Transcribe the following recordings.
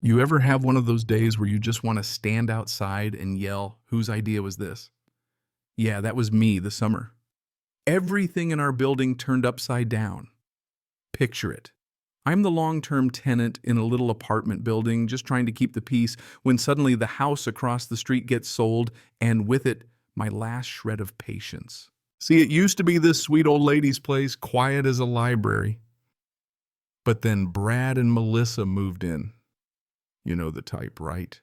You ever have one of those days where you just want to stand outside and yell, "Whose idea was this?" Yeah, that was me this summer. Everything in our building turned upside down. Picture it. I'm the long-term tenant in a little apartment building, just trying to keep the peace, when suddenly the house across the street gets sold, and with it, my last shred of patience. See, it used to be this sweet old lady's place, quiet as a library. But then Brad and Melissa moved in. You know the type, right?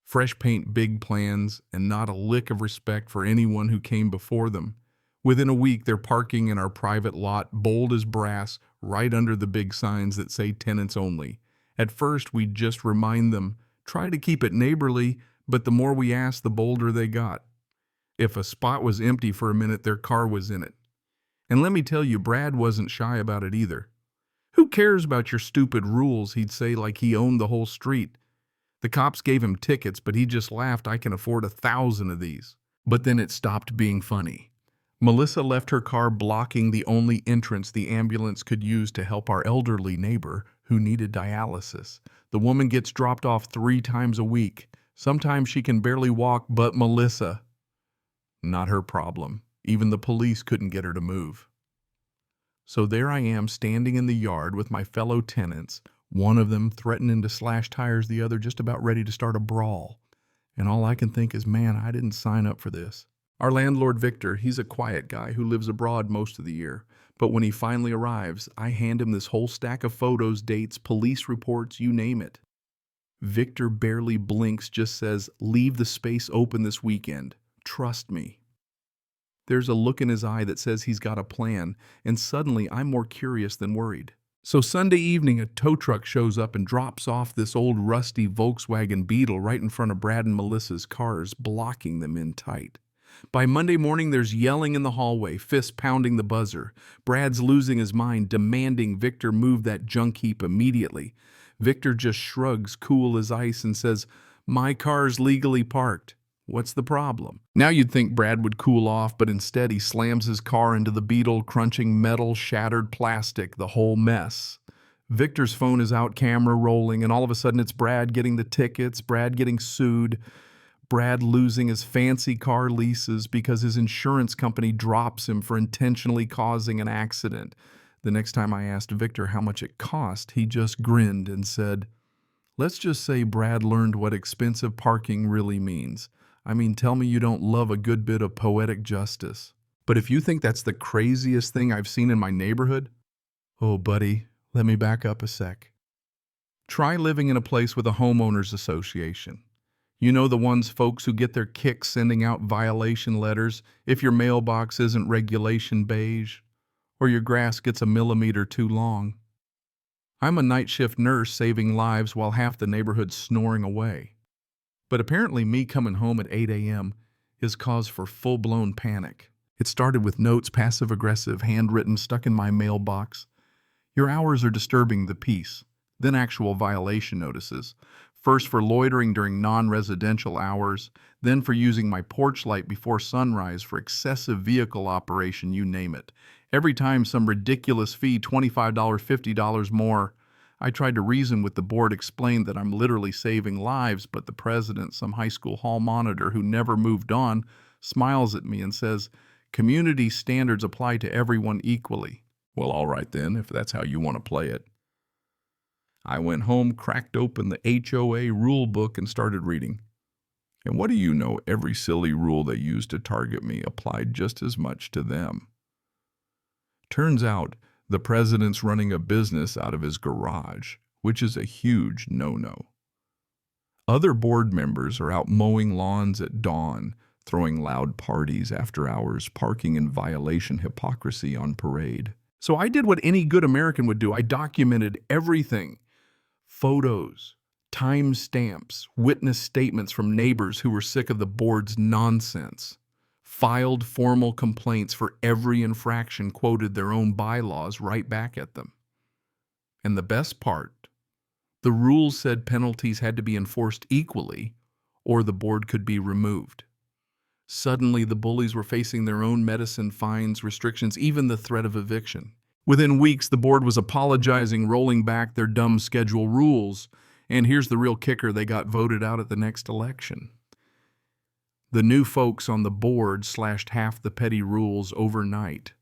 Fresh paint, big plans, and not a lick of respect for anyone who came before them. Within a week, they're parking in our private lot, bold as brass, right under the big signs that say tenants only. At first, we just remind them, try to keep it neighborly, but the more we asked, the bolder they got. If a spot was empty for a minute, their car was in it. And let me tell you, Brad wasn't shy about it either. "Who cares about your stupid rules?" he'd say, like he owned the whole street. The cops gave him tickets, but he just laughed, "I can afford 1,000 of these." But then it stopped being funny. Melissa left her car blocking the only entrance the ambulance could use to help our elderly neighbor who needed dialysis. The woman gets dropped off 3 times a week. Sometimes she can barely walk, but Melissa, not her problem. Even the police couldn't get her to move. So there I am, standing in the yard with my fellow tenants, one of them threatening to slash tires, the other just about ready to start a brawl. And all I can think is, man, I didn't sign up for this. Our landlord, Victor, he's a quiet guy who lives abroad most of the year. But when he finally arrives, I hand him this whole stack of photos, dates, police reports, you name it. Victor barely blinks, just says, "Leave the space open this weekend. Trust me." There's a look in his eye that says he's got a plan, and suddenly I'm more curious than worried. So Sunday evening, a tow truck shows up and drops off this old rusty Volkswagen Beetle right in front of Brad and Melissa's cars, blocking them in tight. By Monday morning, there's yelling in the hallway, fists pounding the buzzer. Brad's losing his mind, demanding Victor move that junk heap immediately. Victor just shrugs, cool as ice, and says, "My car's legally parked. What's the problem?" Now you'd think Brad would cool off, but instead he slams his car into the Beetle, crunching metal, shattered plastic, the whole mess. Victor's phone is out, camera rolling, and all of a sudden it's Brad getting the tickets, Brad getting sued, Brad losing his fancy car leases because his insurance company drops him for intentionally causing an accident. The next time I asked Victor how much it cost, he just grinned and said, "Let's just say Brad learned what expensive parking really means. I mean, tell me you don't love a good bit of poetic justice." But if you think that's the craziest thing I've seen in my neighborhood, oh, buddy, let me back up a sec. Try living in a place with a homeowners association. You know, the ones folks who get their kicks sending out violation letters if your mailbox isn't regulation beige, or your grass gets a millimeter too long. I'm a night shift nurse saving lives while half the neighborhood's snoring away. But apparently me coming home at 8 a.m. is cause for full-blown panic. It started with notes, passive-aggressive, handwritten, stuck in my mailbox. "Your hours are disturbing the peace." Then actual violation notices. First for loitering during non-residential hours, then for using my porch light before sunrise, for excessive vehicle operation, you name it. Every time some ridiculous fee, $25, $50 more. I tried to reason with the board, explained that I'm literally saving lives, but the president, some high school hall monitor who never moved on, smiles at me and says, "Community standards apply to everyone equally." Well, all right then, if that's how you want to play it. I went home, cracked open the HOA rule book, and started reading. And what do you know, every silly rule they used to target me applied just as much to them. Turns out, the president's running a business out of his garage, which is a huge no-no. Other board members are out mowing lawns at dawn, throwing loud parties after hours, parking in violation hypocrisy on parade. So I did what any good American would do. I documented everything. Photos, time stamps, witness statements from neighbors who were sick of the board's nonsense. Filed formal complaints for every infraction, quoted their own bylaws right back at them. And the best part, the rules said penalties had to be enforced equally or the board could be removed. Suddenly, the bullies were facing their own medicine, fines, restrictions, even the threat of eviction. Within weeks, the board was apologizing, rolling back their dumb schedule rules, And here's the real kicker, they got voted out at the next election. The new folks on the board slashed half the petty rules overnight.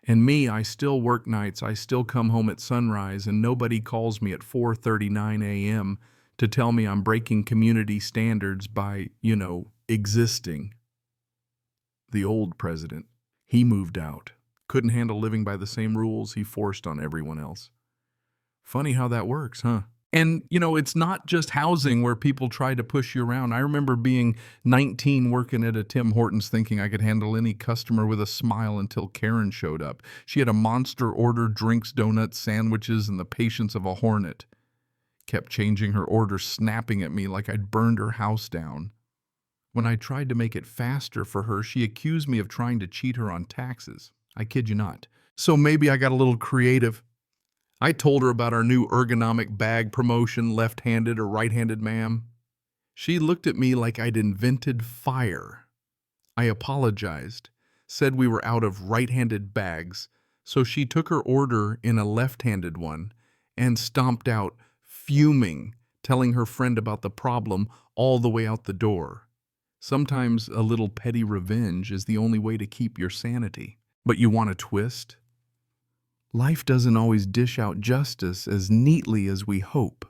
And me, I still work nights, I still come home at sunrise, and nobody calls me at 4:39 a.m. to tell me I'm breaking community standards by, existing. The old president, he moved out. Couldn't handle living by the same rules he forced on everyone else. Funny how that works, huh? And, it's not just housing where people try to push you around. I remember being 19 working at a Tim Hortons thinking I could handle any customer with a smile until Karen showed up. She had a monster order, drinks, donuts, sandwiches, and the patience of a hornet. Kept changing her order, snapping at me like I'd burned her house down. When I tried to make it faster for her, she accused me of trying to cheat her on taxes. I kid you not. So maybe I got a little creative. I told her about our new ergonomic bag promotion, left-handed or right-handed, ma'am. She looked at me like I'd invented fire. I apologized, said we were out of right-handed bags, so she took her order in a left-handed one and stomped out, fuming, telling her friend about the problem all the way out the door. Sometimes a little petty revenge is the only way to keep your sanity. But you want a twist? Life doesn't always dish out justice as neatly as we hope.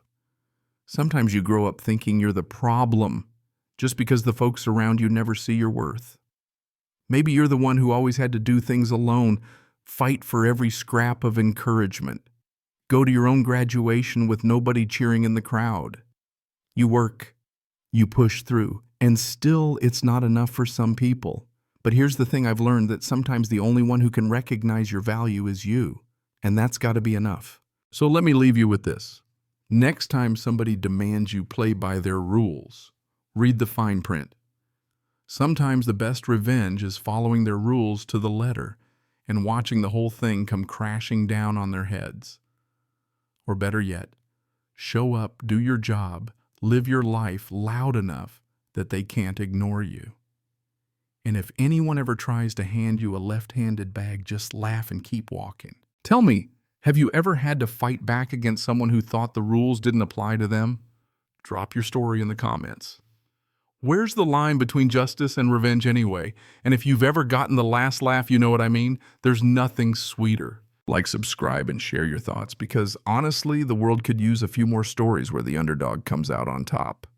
Sometimes you grow up thinking you're the problem just because the folks around you never see your worth. Maybe you're the one who always had to do things alone, fight for every scrap of encouragement, go to your own graduation with nobody cheering in the crowd. You work, you push through, and still it's not enough for some people. But here's the thing I've learned, that sometimes the only one who can recognize your value is you. And that's got to be enough. So let me leave you with this. Next time somebody demands you play by their rules, read the fine print. Sometimes the best revenge is following their rules to the letter and watching the whole thing come crashing down on their heads. Or better yet, show up, do your job, live your life loud enough that they can't ignore you. And if anyone ever tries to hand you a left-handed bag, just laugh and keep walking. Tell me, have you ever had to fight back against someone who thought the rules didn't apply to them? Drop your story in the comments. Where's the line between justice and revenge anyway? And if you've ever gotten the last laugh, you know what I mean? There's nothing sweeter. Like, subscribe, and share your thoughts, because honestly, the world could use a few more stories where the underdog comes out on top.